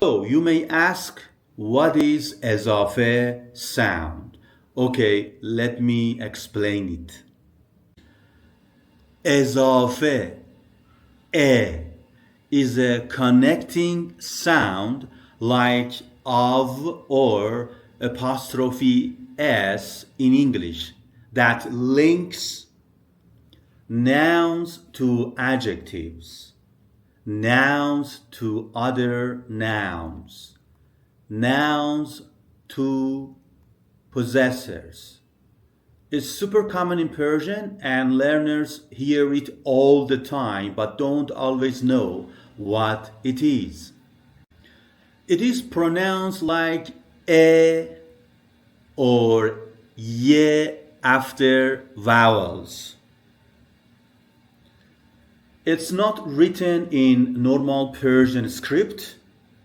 So you may ask, what is Ezafe sound? Okay, let me explain it. Ezafe, is a connecting sound like of or apostrophe s in English that links nouns to adjectives, nouns to other nouns, nouns to possessors. It's super common in Persian and learners hear it all the time but don't always know what it is. It is pronounced like e or ye after vowels. It's not written in normal Persian script,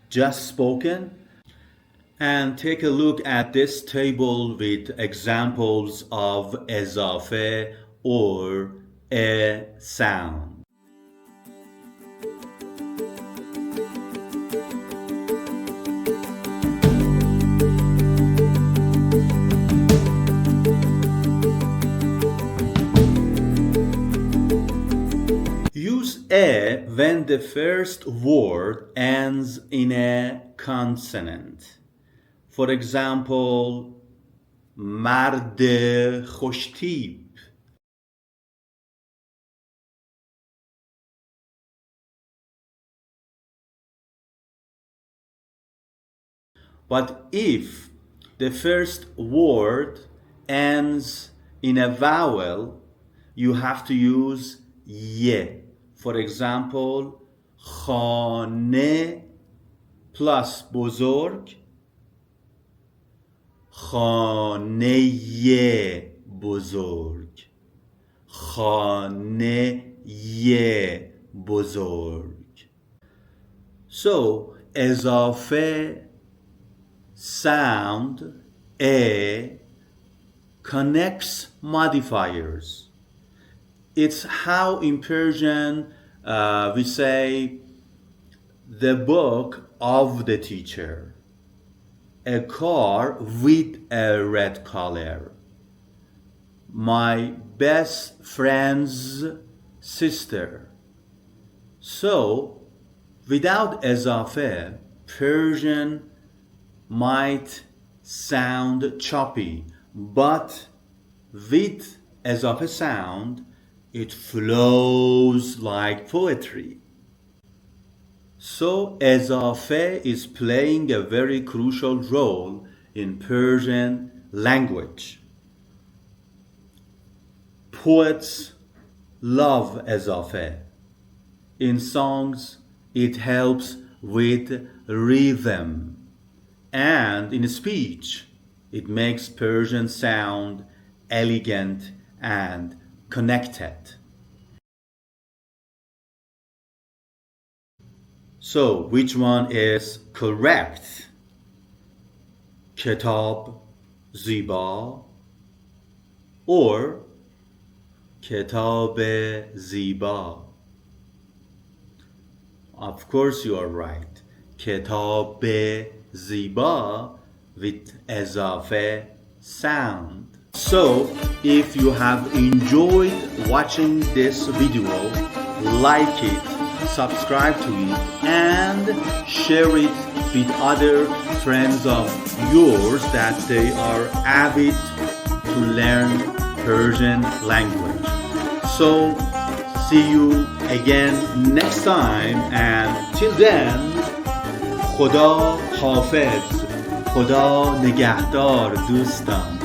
just spoken. And take a look at this table with examples of ezafe or e sound. Use e when the first word ends in a consonant. For example, مرد خوشتیپ. But if the first word ends in a vowel, you have to use ye. For example, خانه plus بزرگ, خانه بزرگ, خانه بزرگ. So اضافه sound a connects modifiers. It's how in Persian we say the book of the teacher, a car with a red color, my best friend's sister. So without ezafe, Persian might sound choppy, but with ezafe sound, it flows like poetry. So Ezafe is playing a very crucial role in Persian language. Poets love Ezafe. In songs, it helps with rhythm. And in speech, it makes Persian sound elegant and connected. So, which one is correct? Kitab ziba or Kitab ziba? Of course you are right. Kitab ziba with ezafe sound. So, if you have enjoyed watching this video, like it, subscribe to it, and share it with other friends of yours that they are avid to learn Persian language. So, see you again next time, and till then, خدا حافظ, خدا نگهدار دوستان.